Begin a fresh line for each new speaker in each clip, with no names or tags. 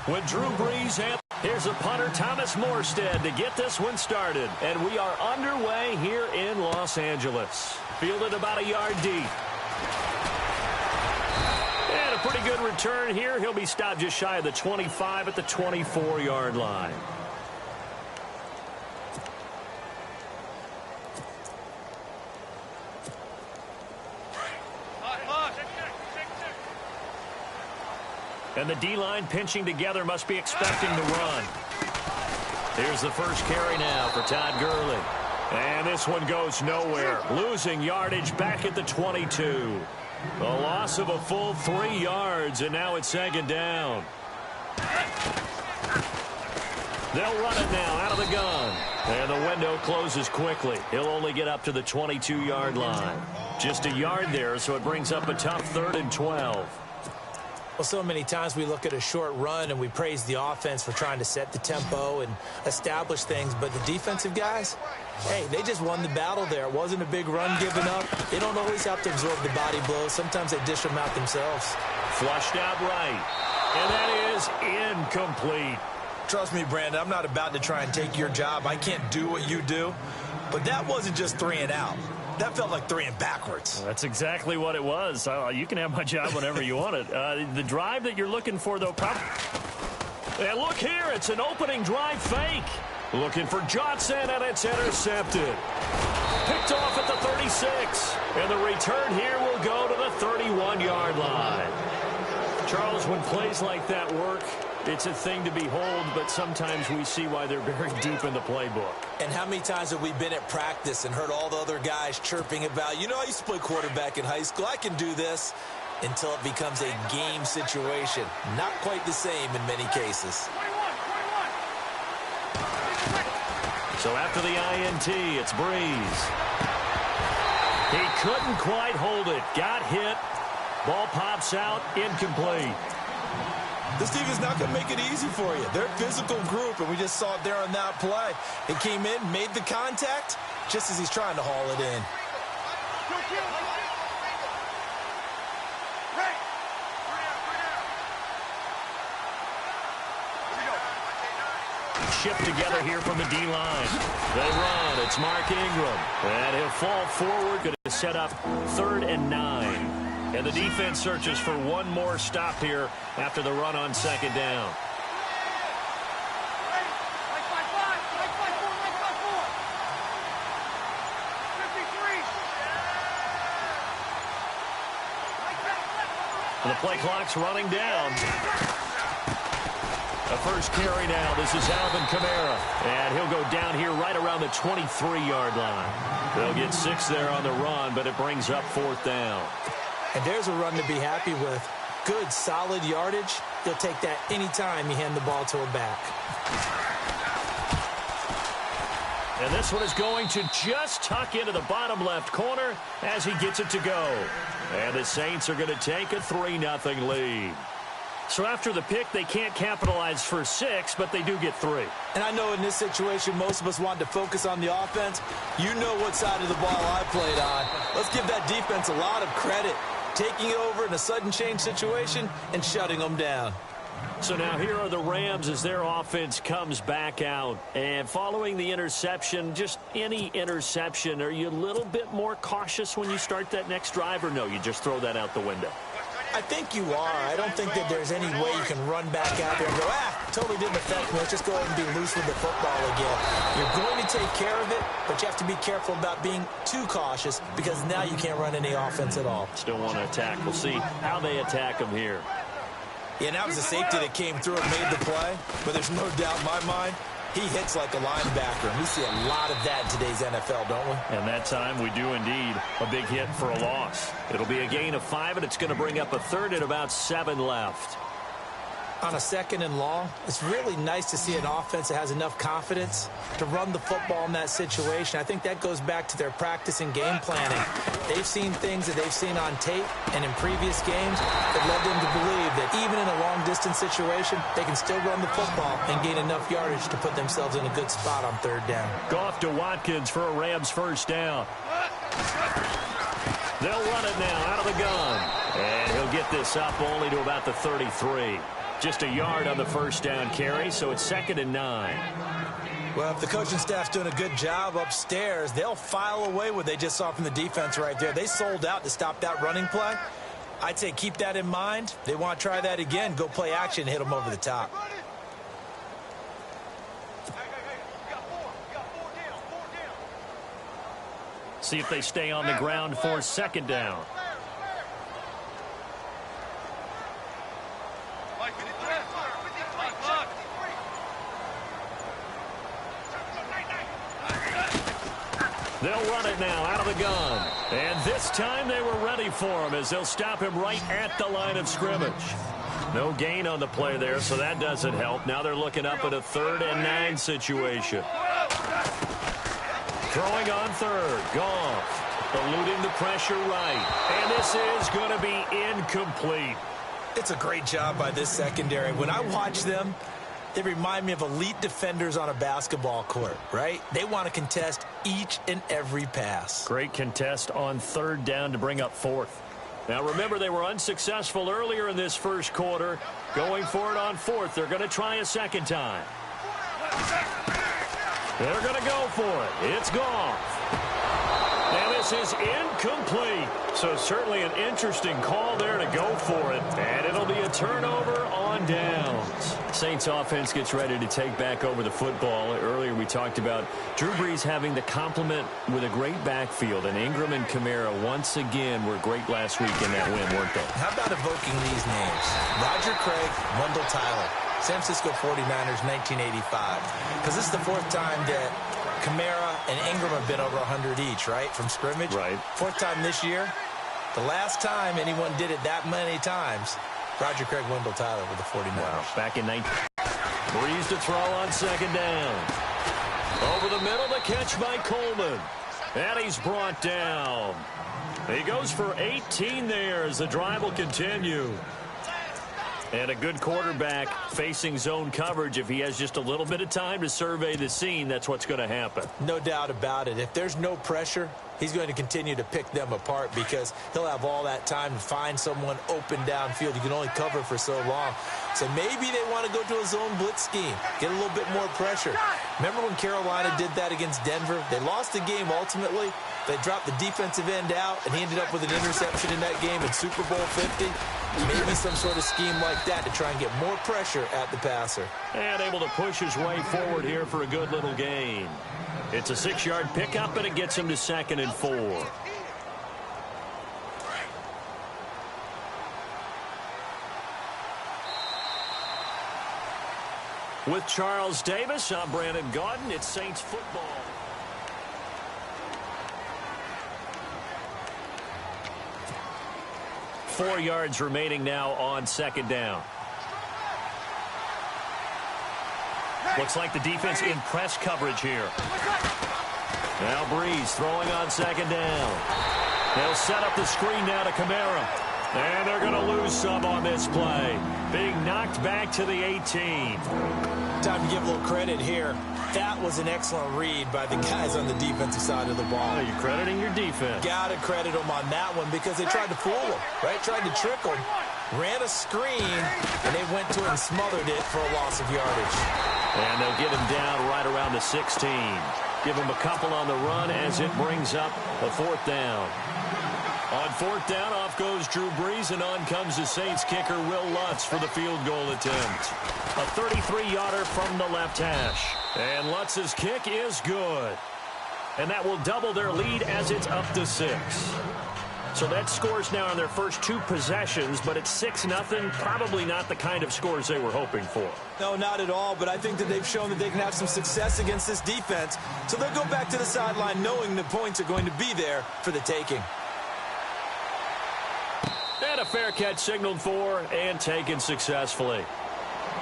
With Drew Brees and here's a punter, Thomas Morstead, to get this one started. And we are underway here in Los Angeles. Fielded about a yard deep. And a pretty good return here. He'll be stopped just shy of the 25 at the 24-yard line. And the D-line pinching together, must be expecting to run. Here's the first carry now for Todd Gurley. And this one goes nowhere. Losing yardage back at the 22. A loss of a full 3 yards, and now it's second down. They'll run it now out of the gun. And the window closes quickly. He'll only get up to the 22-yard line. Just a yard there, so it brings up a tough 3rd and 12.
Well, so many times we look at a short run and we praise the offense for trying to set the tempo and establish things. But the defensive guys, hey, they just won the battle there. It wasn't a big run given up. They don't always have to absorb the body blows. Sometimes they dish them out themselves.
Flushed out right. And that is incomplete.
Trust me, Brandon, I'm not about to try and take your job. I can't do what you do. But that wasn't just 3 and out. That felt like 3 and backwards.
Well, that's exactly what it was. You can have my job whenever you want it. The drive that you're looking for, though, probably... And look here, it's an opening drive fake. Looking for Johnson, and it's intercepted. Picked off at the 36. And the return here will go to the 31-yard line. Charles, when plays like that work, it's a thing to behold, but sometimes we see why they're very deep in the playbook.
And how many times have we been at practice and heard all the other guys chirping about, you know, I used to play quarterback in high school, I can do this, until it becomes a game situation. Not quite the same in many cases.
So after the INT, it's Brees. He couldn't quite hold it. Got hit. Ball pops out. Incomplete.
This team is not going to make it easy for you. They're a physical group, and we just saw it there on that play. It came in, made the contact, just as he's trying to haul it in.
Shipped together here from the D-line. They run. It's Mark Ingram. And he'll fall forward. Going to set up 3rd and 9. And the defense searches for one more stop here after the run on 2nd down. And the play clock's running down. The first carry now. This is Alvin Kamara. And he'll go down here right around the 23-yard line. They'll get 6 there on the run, but it brings up 4th down.
And there's a run to be happy with. Good, solid yardage. They'll take that anytime you hand the ball to a back.
And this one is going to just tuck into the bottom left corner as he gets it to go. And the Saints are going to take a 3-0 lead. So after the pick, they can't capitalize for 6, but they do get 3.
And I know in this situation, most of us wanted to focus on the offense. You know what side of the ball I played on. Let's give that defense a lot of credit. Taking it over in a sudden change situation and shutting them down.
So now here are the Rams as their offense comes back out. And following the interception, just any interception, are you a little bit more cautious when you start that next drive, or no, you just throw that out the window?
I think you are. I don't think that there's any way you can run back out there and go, totally didn't affect me. Let's just go ahead and be loose with the football again. You're going to take care of it, but you have to be careful about being too cautious because now you can't run any offense at all.
Still want to attack. We'll see how they attack them here.
Yeah, that was a safety that came through and made the play, but there's no doubt in my mind he hits like a linebacker, and we see a lot of that in today's NFL, don't we?
And that time we do indeed. A big hit for a loss. It'll be a gain of 5, and it's going to bring up a 3rd and about 7 left.
On a 2nd and long, it's really nice to see an offense that has enough confidence to run the football in that situation. I think that goes back to their practice and game planning. They've seen things that they've seen on tape and in previous games that led them to believe that even in a long-distance situation, they can still run the football and gain enough yardage to put themselves in a good spot on 3rd down.
Goff to Watkins for a Rams 1st down. They'll run it now out of the gun. And he'll get this up only to about the 33. Just a yard on the first down carry, so it's 2nd and 9.
Well, if the coaching staff's doing a good job upstairs, they'll file away what they just saw from the defense right there. They sold out to stop that running play. I'd say keep that in mind. They want to try that again. Go play action, hit them over the top.
See if they stay on the ground for 2nd down. They'll run it now out of the gun. And this time they were ready for him as they'll stop him right at the line of scrimmage. No gain on the play there, so that doesn't help. Now they're looking up at a 3rd and 9 situation. Throwing on 3rd. Goff eluding the pressure right. And this is going to be incomplete.
It's a great job by this secondary. When I watch them, they remind me of elite defenders on a basketball court, right? They want to contest each and every pass.
Great contest on 3rd down to bring up 4th. Now, remember, they were unsuccessful earlier in this first quarter. Going for it on 4th. They're going to try a 2nd time. They're going to go for it. It's Goff. And this is incomplete. So certainly an interesting call there to go for it. And it'll be a turnover on downs. Saints offense gets ready to take back over the football. Earlier we talked about Drew Brees having the complement with a great backfield. And Ingram and Kamara once again were great last week in that win, weren't they?
How about evoking these names? Roger Craig, Wendell Tyler, San Francisco 49ers, 1985. Because this is the 4th time that Kamara and Ingram have been over 100 each, right, from scrimmage?
Right.
4th time this year. The last time anyone did it that many times, Roger Craig, Wendell Tyler with the 49ers.
Wow. Back in 19. Brees to throw on 2nd down. Over the middle, the catch by Coleman. And he's brought down. He goes for 18 there as the drive will continue. And a good quarterback facing zone coverage. If he has just a little bit of time to survey the scene, that's what's going to happen.
No doubt about it. If there's no pressure, he's going to continue to pick them apart because he'll have all that time to find someone open downfield. You can only cover for so long. So maybe they want to go to a zone blitz scheme, get a little bit more pressure. Remember when Carolina did that against Denver? They lost the game ultimately. They dropped the defensive end out, and he ended up with an interception in that game in Super Bowl 50. Maybe some sort of scheme like that to try and get more pressure at the passer.
And able to push his way forward here for a good little gain. It's a 6-yard pickup, and it gets him to 2nd and 4. With Charles Davis, I'm Brandon Gaudin. It's Saints football. Four yards remaining now on 2nd down. Looks like the defense in press coverage here. Now Brees throwing on 2nd down. They'll set up the screen now to Kamara. And they're going to lose some on this play. Being knocked back to the 18.
Time to give a little credit here. That was an excellent read by the guys on the defensive side of the ball.
You're crediting your defense.
Got to credit them on that one because they tried to fool them, right? Tried to trick them. Ran a screen, and they went to it and smothered it for a loss of yardage.
And they'll get him down right around the 16. Give him a couple on the run as it brings up a 4th down. On 4th down, off goes Drew Brees, and on comes the Saints kicker, Will Lutz, for the field goal attempt. A 33-yarder from the left hash. And Lutz's kick is good. And that will double their lead as it's up to 6. So that scores now on their first 2 possessions, but it's 6-0. Probably not the kind of scores they were hoping for.
No, not at all, but I think that they've shown that they can have some success against this defense. So they'll go back to the sideline knowing the points are going to be there for the taking.
And a fair catch signaled for and taken successfully.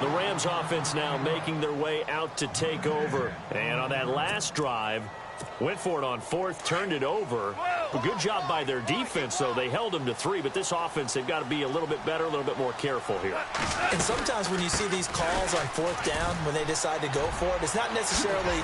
The Rams offense now making their way out to take over. And on that last drive, went for it on 4th, turned it over. A good job by their defense, though. They held them to 3, but this offense, they've got to be a little bit better, a little bit more careful here.
And sometimes when you see these calls on 4th down, when they decide to go for it, it's not necessarily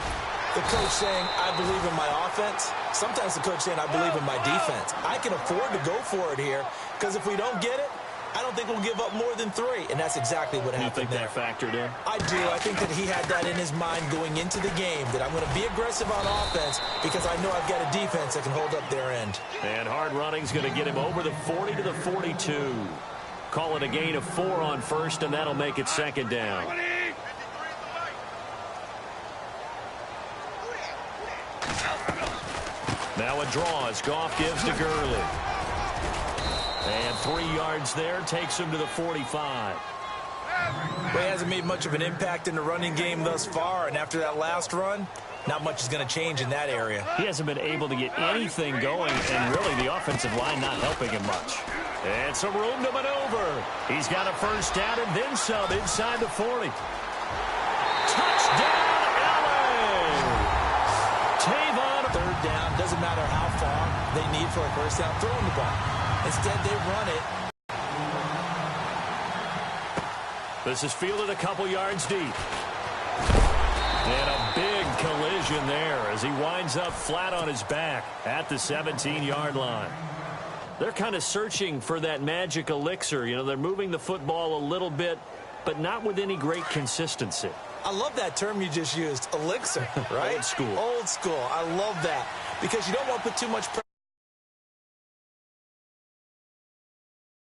the coach saying, I believe in my offense. Sometimes the coach saying, I believe in my defense. I can afford to go for it here because if we don't get it, I don't think we'll give up more than 3, and that's exactly what happened there.
You think that factored in?
I do. I think that he had that in his mind going into the game, that I'm going to be aggressive on offense because I know I've got a defense that can hold up their end. And
hard running's going to get him over the 40 to the 42. Call it a gain of 4 on first, and that'll make it second down. Now a draw as Goff gives to Gurley. And 3 yards there, takes him to the 45.
Well, he hasn't made much of an impact in the running game thus far, and after that last run, not much is going to change in that area.
He hasn't been able to get anything going, and really the offensive line not helping him much. And some room to maneuver. He's got a first down and then some inside the 40. Touchdown, LA! Tavon.
3rd down, doesn't matter how far they need for a first down, throwing the ball. Instead, they run it.
This is fielded a couple yards deep. And a big collision there as he winds up flat on his back at the 17-yard line. They're kind of searching for that magic elixir. You know, they're moving the football a little bit, but not with any great consistency.
I love that term you just used, elixir, right?
Old school.
Old school. I love that because you don't want to put too much pressure